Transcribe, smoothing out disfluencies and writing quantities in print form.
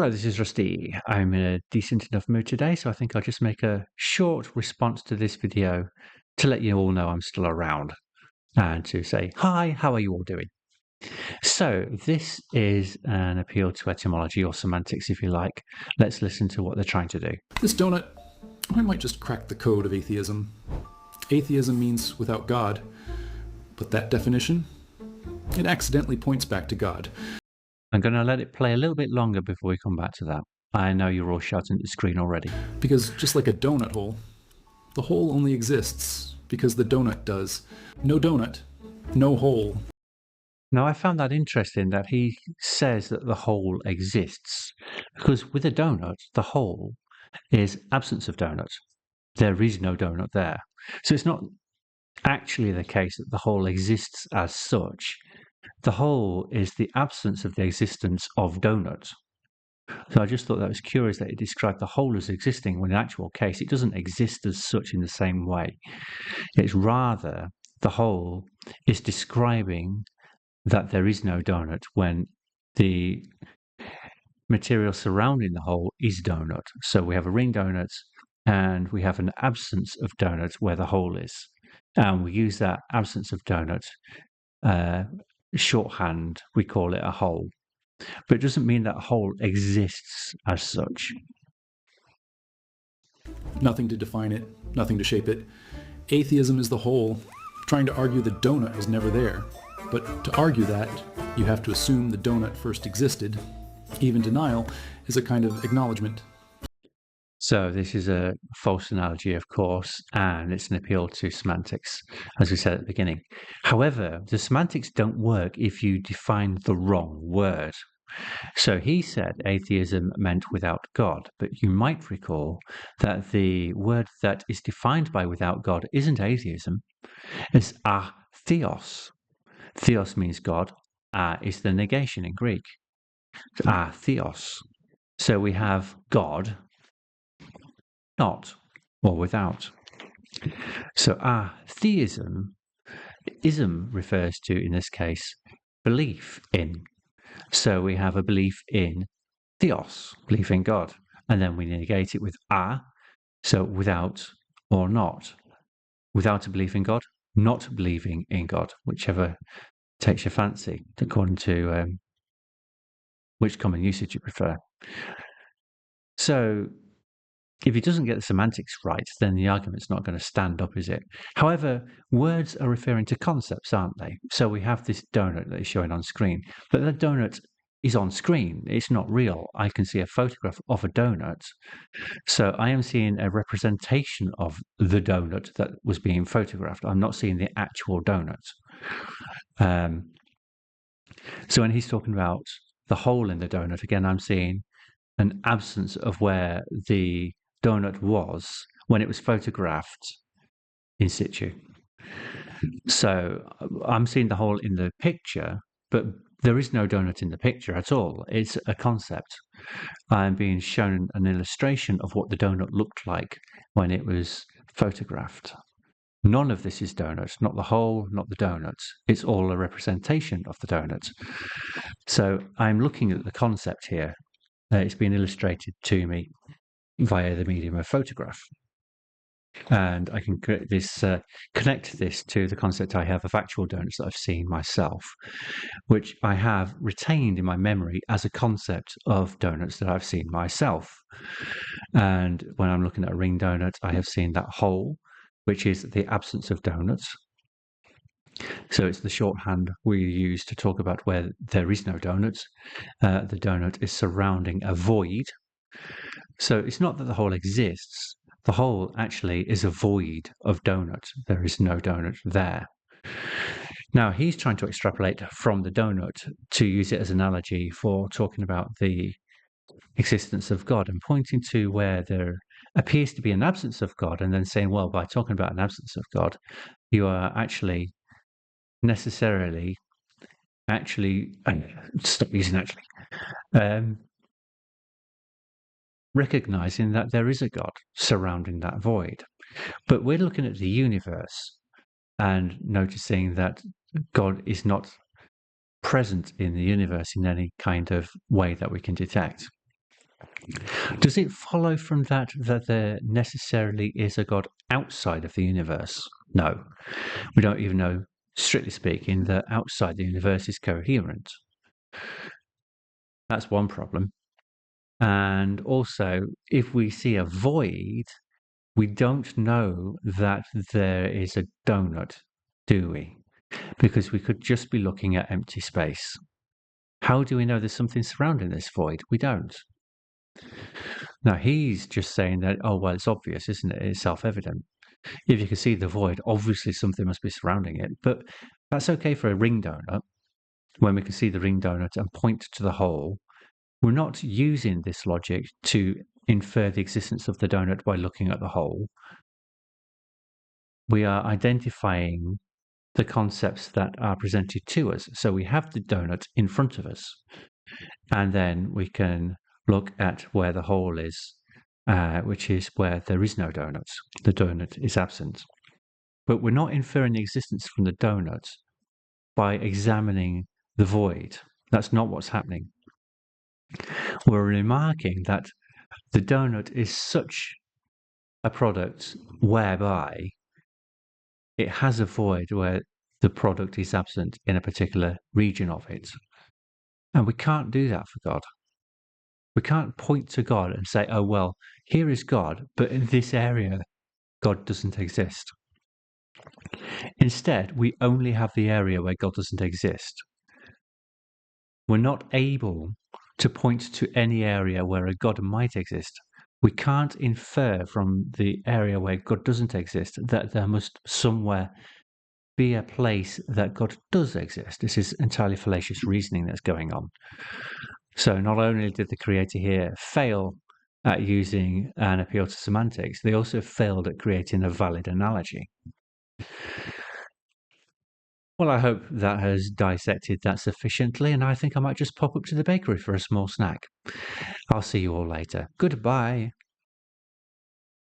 Hello, this is Rusty. I'm in a decent enough mood today, so I think I'll just make a short response to this video to let you all know I'm still around and to say, hi, how are you all doing? So this is an appeal to etymology or semantics, if you like. Let's listen to what they're trying to do. This donut, I might just crack the code of atheism. Atheism means without God, but that definition, it accidentally points back to God. I'm going to let it play a little bit longer before we come back to that. I know you're all shouting at the screen already. Because just like a donut hole, the hole only exists because the donut does. No donut, no hole. Now, I found that interesting that he says that the hole exists, because with a donut, the hole is absence of donut. There is no donut there. So it's not actually the case that the hole exists as such. The hole is the absence of the existence of donut. So I just thought that was curious that it described the hole as existing when in actual case it doesn't exist as such in the same way. It's rather the hole is describing that there is no donut when the material surrounding the hole is donut. So we have a ring donut and we have an absence of donut where the hole is. And we use that absence of donut shorthand, we call it a hole. But it doesn't mean that a hole exists as such. Nothing to define it, nothing to shape it. Atheism is the hole, trying to argue the donut was never there. But to argue that, you have to assume the donut first existed. Even denial is a kind of acknowledgement. So this is a false analogy, of course, and it's an appeal to semantics, as we said at the beginning. However, the semantics don't work if you define the wrong word. So he said atheism meant without God, but you might recall that the word that is defined by without God isn't atheism, it's atheos. Theos means God, is the negation in Greek. Theos. So we have God, not, or without. So theism, ism refers to, in this case, belief in. So we have a belief in theos, belief in God, and then we negate it with so without or not. Without a belief in God, not believing in God, whichever takes your fancy, according to which common usage you prefer. So if he doesn't get the semantics right, then the argument's not going to stand up, is it? However, words are referring to concepts, aren't they? So we have this donut that is showing on screen, but that donut is on screen. It's not real. I can see a photograph of a donut. So I am seeing a representation of the donut that was being photographed. I'm not seeing the actual donut. So when he's talking about the hole in the donut, again, I'm seeing an absence of where the donut was when it was photographed in situ. So I'm seeing the hole in the picture, but there is no donut in the picture at all. It's a concept. I'm being shown an illustration of what the donut looked like when it was photographed. None of this is donut, not the hole, not the donut. It's all a representation of the donut. So I'm looking at the concept here. It's been illustrated to me via the medium of photograph. And I can connect this to the concept I have of actual donuts that I've seen myself, which I have retained in my memory as a concept of donuts that I've seen myself. And when I'm looking at a ring donut, I have seen that hole, which is the absence of donuts. So it's the shorthand we use to talk about where there is no donuts. The donut is surrounding a void. So it's not that the hole exists. The hole actually is a void of donut. There is no donut there. Now he's trying to extrapolate from the donut to use it as an analogy for talking about the existence of God and pointing to where there appears to be an absence of God and then saying, well, by talking about an absence of God, you are actually necessarily stop using recognizing that there is a God surrounding that void. But we're looking at the universe and noticing that God is not present in the universe in any kind of way that we can detect. Does it follow from that there necessarily is a God outside of the universe? No. We don't even know, strictly speaking, that outside the universe is coherent. That's one problem. And also, if we see a void, we don't know that there is a donut, do we? Because we could just be looking at empty space. How do we know there's something surrounding this void? We don't. Now, he's just saying that, oh, well, it's obvious, isn't it? It's self-evident. If you can see the void, obviously something must be surrounding it. But that's okay for a ring donut, when we can see the ring donut and point to the hole. We're not using this logic to infer the existence of the donut by looking at the hole. We are identifying the concepts that are presented to us. So we have the donut in front of us, and then we can look at where the hole is, which is where there is no donut. The donut is absent. But we're not inferring the existence from the donut by examining the void. That's not what's happening. We're remarking that the donut is such a product whereby it has a void where the product is absent in a particular region of it. And we can't do that for God. We can't point to God and say, oh, well, here is God, but in this area, God doesn't exist. Instead, we only have the area where God doesn't exist. We're not able to point to any area where a God might exist. We can't infer from the area where God doesn't exist that there must somewhere be a place that God does exist. This is entirely fallacious reasoning that's going on. So not only did the creator here fail at using an appeal to semantics, they also failed at creating a valid analogy. Well, I hope that has dissected that sufficiently, and I think I might just pop up to the bakery for a small snack. I'll see you all later. Goodbye.